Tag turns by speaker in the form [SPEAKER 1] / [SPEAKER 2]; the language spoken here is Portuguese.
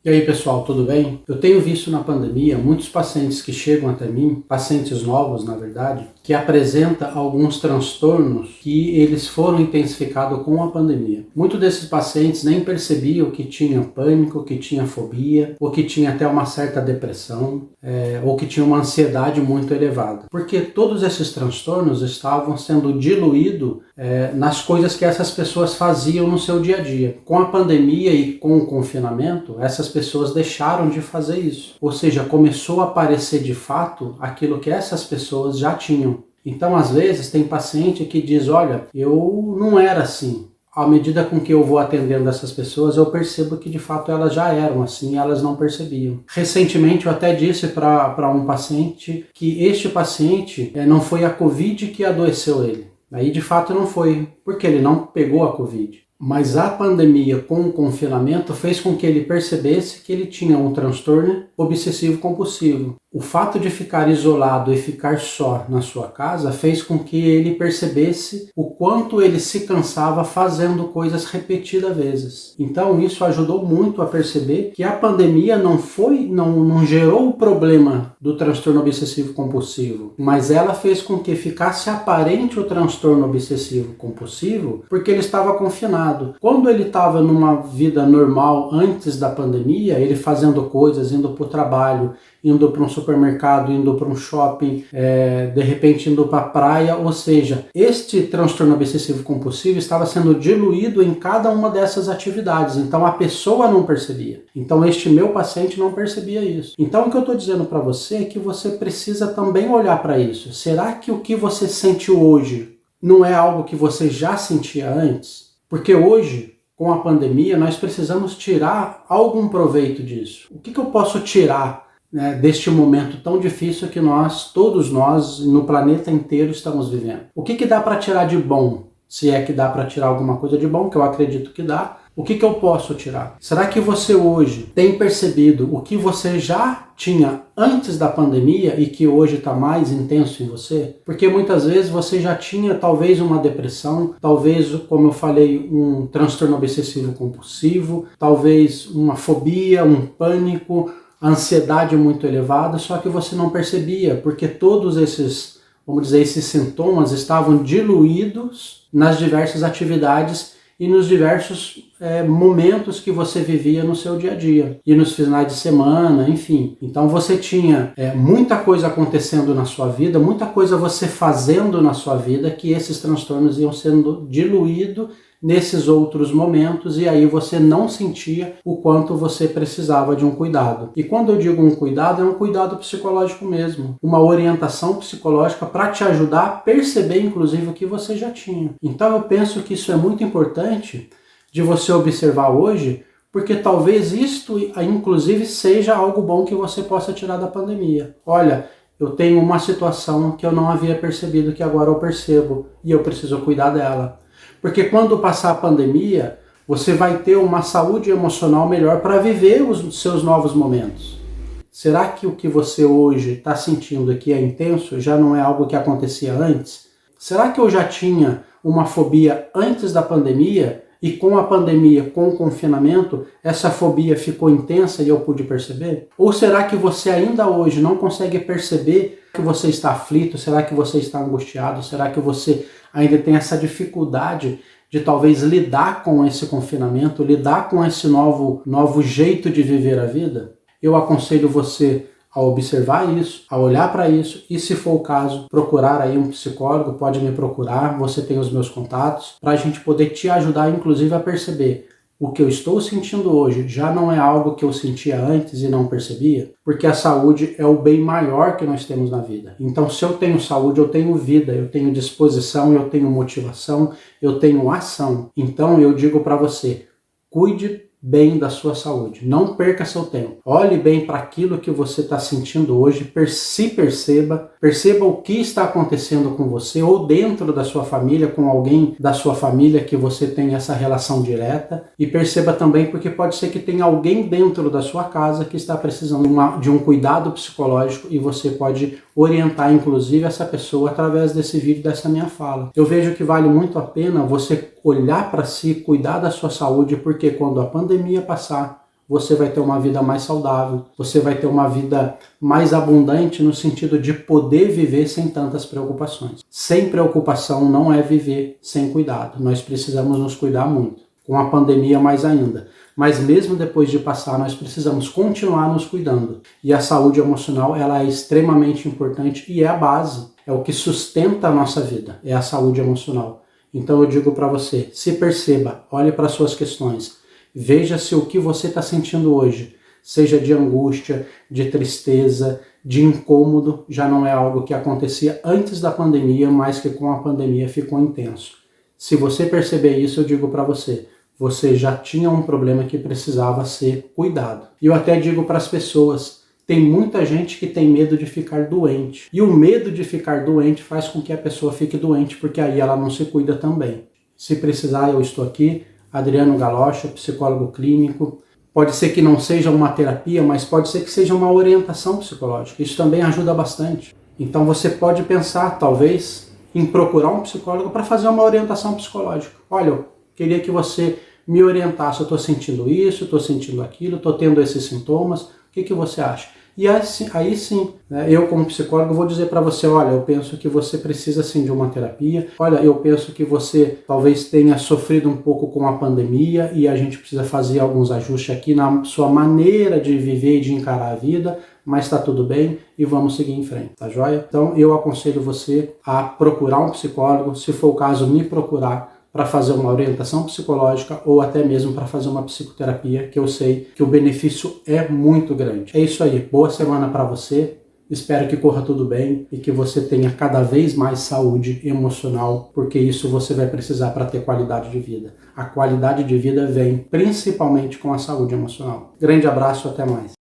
[SPEAKER 1] E aí pessoal, tudo bem? Eu tenho visto na pandemia muitos pacientes que chegam até mim, pacientes novos na verdade, que apresentam alguns transtornos que eles foram intensificados com a pandemia. Muitos desses pacientes nem percebiam que tinha pânico, que tinha fobia, ou que tinha até uma certa depressão, ou que tinha uma ansiedade muito elevada. Porque todos esses transtornos estavam sendo diluídos nas coisas que essas pessoas faziam no seu dia a dia. Com a pandemia e com o confinamento, essas pessoas deixaram de fazer isso. Ou seja, começou a aparecer de fato aquilo que essas pessoas já tinham. Então, às vezes, tem paciente que diz, olha, eu não era assim. À medida com que eu vou atendendo essas pessoas, eu percebo que de fato elas já eram assim e elas não percebiam. Recentemente eu até disse para um paciente que este paciente não foi a Covid que adoeceu ele. Aí de fato não foi, porque ele não pegou a Covid. Mas a pandemia com o confinamento fez com que ele percebesse que ele tinha um transtorno obsessivo compulsivo. O fato de ficar isolado e ficar só na sua casa fez com que ele percebesse o quanto ele se cansava fazendo coisas repetidas vezes. Então isso ajudou muito a perceber que a pandemia não gerou o problema do transtorno obsessivo compulsivo, mas ela fez com que ficasse aparente o transtorno obsessivo compulsivo porque ele estava confinado. Quando ele estava numa vida normal antes da pandemia, ele fazendo coisas, indo para o trabalho, indo para um supermercado, indo para um shopping, de repente indo para a praia, ou seja, este transtorno obsessivo compulsivo estava sendo diluído em cada uma dessas atividades, então a pessoa não percebia. Então este meu paciente não percebia isso. Então o que eu estou dizendo para você é que você precisa também olhar para isso. Será que o que você sente hoje não é algo que você já sentia antes? Porque hoje, com a pandemia, nós precisamos tirar algum proveito disso. O que eu posso tirar deste momento tão difícil que todos nós, no planeta inteiro, estamos vivendo? O que dá para tirar de bom? Se é que dá para tirar alguma coisa de bom, que eu acredito que dá. O que eu posso tirar? Será que você hoje tem percebido o que você já tinha antes da pandemia e que hoje está mais intenso em você? Porque muitas vezes você já tinha talvez uma depressão, talvez, como eu falei, um transtorno obsessivo compulsivo, talvez uma fobia, um pânico, ansiedade muito elevada, só que você não percebia, porque todos esses, vamos dizer, esses sintomas estavam diluídos nas diversas atividades e nos diversos momentos que você vivia no seu dia a dia e nos finais de semana, enfim. Então você tinha muita coisa acontecendo na sua vida, muita coisa você fazendo na sua vida que esses transtornos iam sendo diluídos nesses outros momentos e aí você não sentia o quanto você precisava de um cuidado. E quando eu digo um cuidado, é um cuidado psicológico mesmo, uma orientação psicológica para te ajudar a perceber inclusive o que você já tinha. Então eu penso que isso é muito importante de você observar hoje, porque talvez isto inclusive seja algo bom que você possa tirar da pandemia. Olha, eu tenho uma situação que eu não havia percebido que agora eu percebo e eu preciso cuidar dela. Porque quando passar a pandemia, você vai ter uma saúde emocional melhor para viver os seus novos momentos. Será que o que você hoje está sentindo aqui é intenso? Já não é algo que acontecia antes? Será que eu já tinha uma fobia antes da pandemia e com a pandemia, com o confinamento, essa fobia ficou intensa e eu pude perceber? Ou será que você ainda hoje não consegue perceber que você está aflito? Será que você está angustiado? Será que você ainda tem essa dificuldade de talvez lidar com esse confinamento, lidar com esse novo jeito de viver a vida? Eu aconselho você a observar isso, a olhar para isso e, se for o caso, procurar aí um psicólogo, pode me procurar, você tem os meus contatos, para a gente poder te ajudar, inclusive, a perceber o que eu estou sentindo hoje já não é algo que eu sentia antes e não percebia, porque a saúde é o bem maior que nós temos na vida. Então, se eu tenho saúde, eu tenho vida, eu tenho disposição, eu tenho motivação, eu tenho ação. Então, eu digo para você, cuide bem da sua saúde, não perca seu tempo. Olhe bem para aquilo que você está sentindo hoje, se perceba o que está acontecendo com você ou dentro da sua família, com alguém da sua família que você tem essa relação direta, e perceba também porque pode ser que tenha alguém dentro da sua casa que está precisando de um cuidado psicológico e você pode orientar inclusive essa pessoa através desse vídeo, dessa minha fala. Eu vejo que vale muito a pena você olhar para si, cuidar da sua saúde, porque quando a pandemia passar, você vai ter uma vida mais saudável, você vai ter uma vida mais abundante no sentido de poder viver sem tantas preocupações. Sem preocupação não é viver sem cuidado. Nós precisamos nos cuidar muito. Com a pandemia mais ainda. Mas mesmo depois de passar, nós precisamos continuar nos cuidando. E a saúde emocional, ela é extremamente importante e é a base, é o que sustenta a nossa vida, é a saúde emocional. Então eu digo para você, se perceba, olhe para as suas questões, veja se o que você está sentindo hoje, seja de angústia, de tristeza, de incômodo, já não é algo que acontecia antes da pandemia, mas que com a pandemia ficou intenso. Se você perceber isso, eu digo para você, você já tinha um problema que precisava ser cuidado. E eu até digo para as pessoas, tem muita gente que tem medo de ficar doente. E o medo de ficar doente faz com que a pessoa fique doente, porque aí ela não se cuida também. Se precisar, eu estou aqui, Adriano Galocha, psicólogo clínico. Pode ser que não seja uma terapia, mas pode ser que seja uma orientação psicológica. Isso também ajuda bastante. Então você pode pensar, talvez, em procurar um psicólogo para fazer uma orientação psicológica. Olha, eu queria que você me orientasse, eu estou sentindo isso, estou sentindo aquilo, estou tendo esses sintomas, o que você acha? E aí sim, né, eu como psicólogo vou dizer para você, olha, eu penso que você precisa sim de uma terapia, olha, eu penso que você talvez tenha sofrido um pouco com a pandemia e a gente precisa fazer alguns ajustes aqui na sua maneira de viver e de encarar a vida, mas está tudo bem e vamos seguir em frente, tá joia? Então eu aconselho você a procurar um psicólogo, se for o caso, me procurar para fazer uma orientação psicológica ou até mesmo para fazer uma psicoterapia, que eu sei que o benefício é muito grande. É isso aí, boa semana para você, espero que corra tudo bem e que você tenha cada vez mais saúde emocional, porque isso você vai precisar para ter qualidade de vida. A qualidade de vida vem principalmente com a saúde emocional. Grande abraço, até mais.